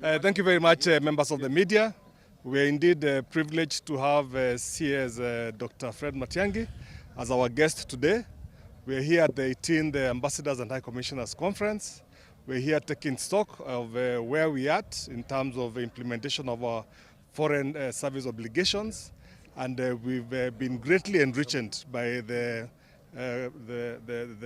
Thank you very much, members of the media. We are indeed privileged to have CS Dr. Fred Matiang'i as our guest today. We are here at the 18th Ambassadors and High Commissioners Conference. We're here taking stock of where we are at in terms of implementation of our foreign service obligations. And we've been greatly enriched by the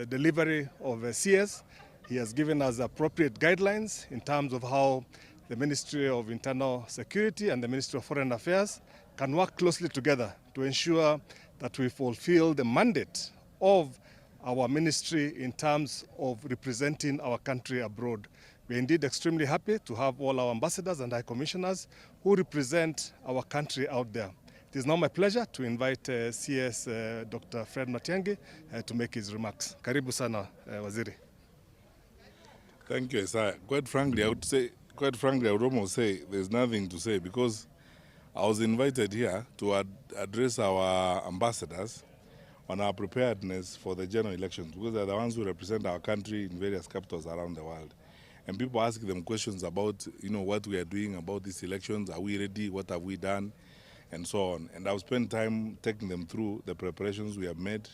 delivery of CS. He has given us appropriate guidelines in terms of how the Ministry of Internal Security and the Ministry of Foreign Affairs can work closely together to ensure that we fulfill the mandate of our ministry in terms of representing our country abroad. We are indeed extremely happy to have all our ambassadors and high commissioners who represent our country out there. It is now my pleasure to invite CS Dr. Fred Matiang'i to make his remarks. Karibu sana, Waziri. Thank you, Isaiah. Quite frankly, I would almost say there's nothing to say because I was invited here to address our ambassadors on our preparedness for the general elections because they're the ones who represent our country in various capitals around the world. And people ask them questions about, what we are doing about these elections. Are we ready? What have we done? And so on. And I've spent time taking them through the preparations we have made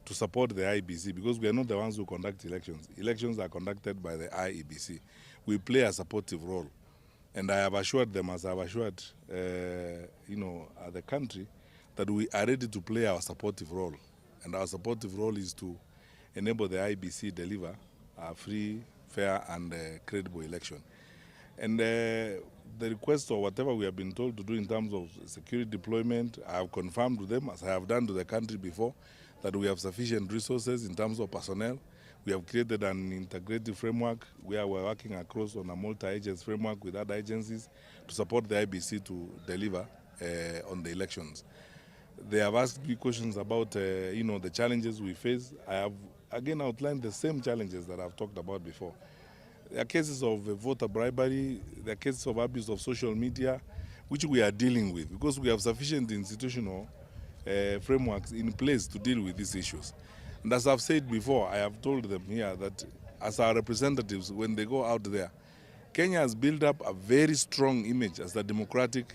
to support the IEBC because we are not the ones who conduct elections. Elections are conducted by the IEBC. We play a supportive role. And I have assured them, as I have assured, the country, that we are ready to play our supportive role. And our supportive role is to enable the IEBC deliver a free, fair, and credible election. And the request or whatever we have been told to do in terms of security deployment, I have confirmed with them, as I have done to the country before, that we have sufficient resources in terms of personnel. We have created an integrated framework where we're working across on a multi-agency framework with other agencies to support the IBC to deliver on the elections. They have asked me questions about, the challenges we face. I have, again, outlined the same challenges that I've talked about before. There are cases of voter bribery, there are cases of abuse of social media, which we are dealing with because we have sufficient institutional frameworks in place to deal with these issues. And as I've said before, I have told them here that as our representatives, when they go out there, Kenya has built up a very strong image as a democratic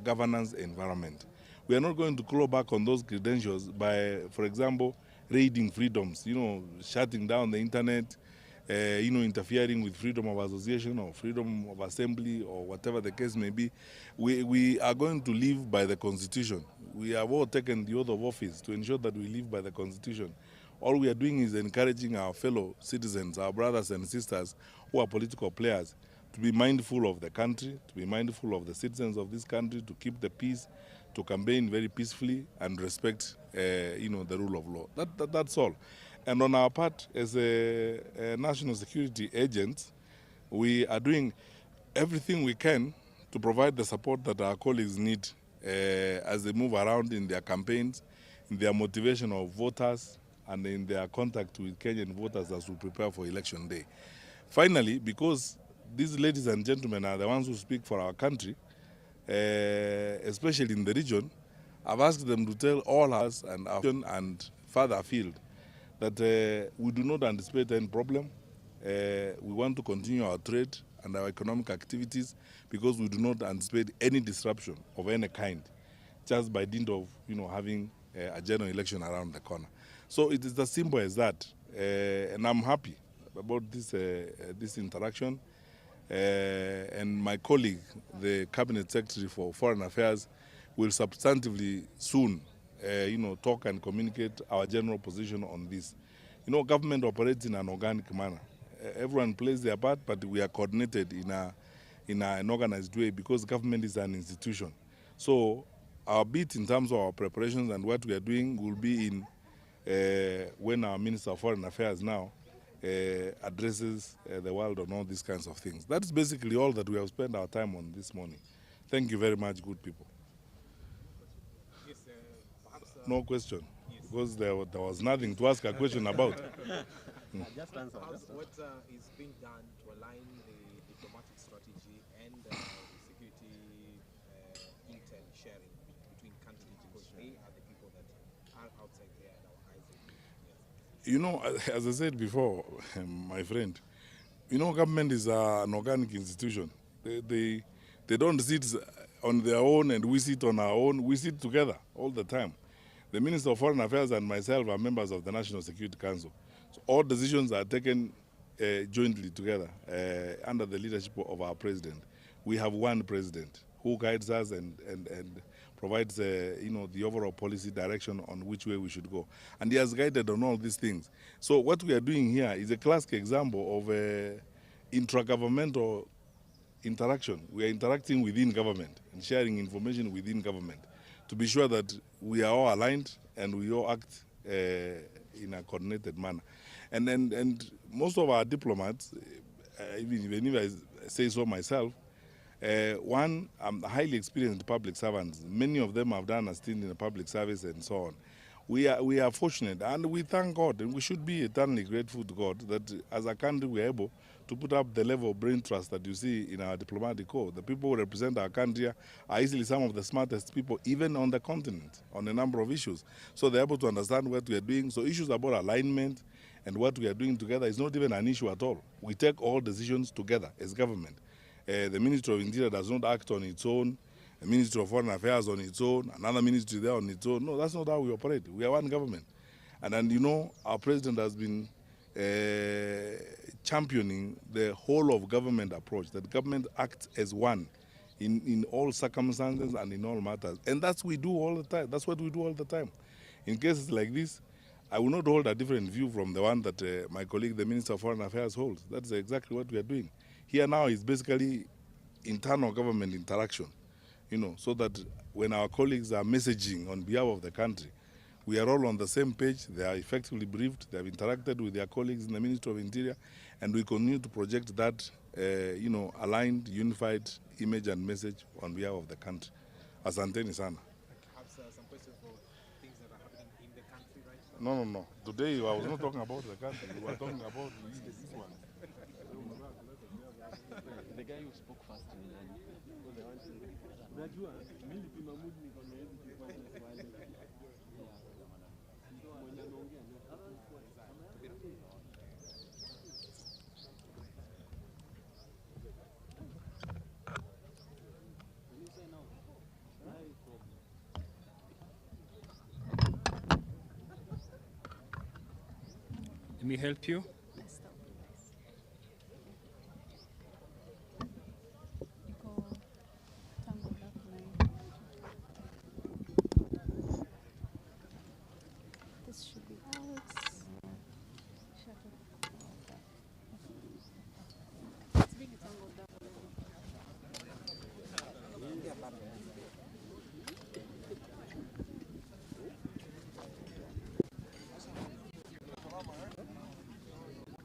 governance environment. We are not going to claw back on those credentials by, for example, raiding freedoms, shutting down the internet, interfering with freedom of association or freedom of assembly or whatever the case may be. We are going to live by the Constitution. We have all taken the oath of office to ensure that we live by the Constitution. All we are doing is encouraging our fellow citizens, our brothers and sisters who are political players, to be mindful of the country, to be mindful of the citizens of this country, to keep the peace, to campaign very peacefully and respect, the rule of law. That's all. And on our part, as a national security agent, we are doing everything we can to provide the support that our colleagues need as they move around in their campaigns, in their motivation of voters, and in their contact with Kenyan voters as we prepare for election day. Finally, because these ladies and gentlemen are the ones who speak for our country, especially in the region, I've asked them to tell all us and our and further afield that we do not anticipate any problem. We want to continue our trade and our economic activities because we do not anticipate any disruption of any kind, just by dint of having a general election around the corner. So it is as simple as that, and I'm happy about this interaction. And my colleague, the Cabinet Secretary for Foreign Affairs, will substantively soon talk and communicate our general position on this. Government operates in an organic manner. Everyone plays their part, but we are coordinated in an organized way because government is an institution. So our bit in terms of our preparations and what we are doing will be in when our Minister of Foreign Affairs now addresses the world on all these kinds of things. That's basically all that we have spent our time on this morning. Thank you very much, good people. Yes, perhaps, no question, yes. Because there was nothing to ask a question about. Just answer. What is being done to align the diplomatic strategy and the security intel sharing between countries because they are the people that are outside there and our eyes. As I said before, my friend, You know, government is an organic institution. They don't sit on their own and we sit on our own. We sit together all the time. The Minister of Foreign Affairs and myself are members of the National Security Council. So all decisions are taken jointly together under the leadership of our president. We have one president who guides us and provides the overall policy direction on which way we should go. And he has guided on all these things. So what we are doing here is a classic example of intragovernmental interaction. We are interacting within government and sharing information within government to be sure that we are all aligned and we all act in a coordinated manner. And most of our diplomats, even if I say so myself, one, highly experienced public servants. Many of them have done a stint in the public service and so on. We are fortunate and we thank God, and we should be eternally grateful to God that as a country we are able to put up the level of brain trust that you see in our diplomatic corps. The people who represent our country are easily some of the smartest people even on the continent on a number of issues. So they're able to understand what we are doing. So issues about alignment and what we are doing together is not even an issue at all. We take all decisions together as government. The Ministry of Interior does not act on its own. The Ministry of Foreign Affairs on its own, another ministry there on its own. No, that's not how we operate. We are one government. And you know, our president has been championing the whole of government approach, that government acts as one in all circumstances and in all matters. And that's what we do all the time. That's what we do all the time. In cases like this, I will not hold a different view from the one that my colleague, the Minister of Foreign Affairs, holds. That's exactly what we are doing. Here now is basically internal government interaction, so that when our colleagues are messaging on behalf of the country, we are all on the same page. They are effectively briefed. They have interacted with their colleagues in the Ministry of Interior, and we continue to project that, aligned, unified image and message on behalf of the country. Asanteni sana. Perhaps some questions for things that are happening in the country right now. No. Today I was not talking about the country. We were talking about this one. The guy who spoke first was the one unajua mimi nilipima mood niko na hizi kifanya swali mwenye anaongea Let me help you. This should be Alex. Shut up. It's being tangled up.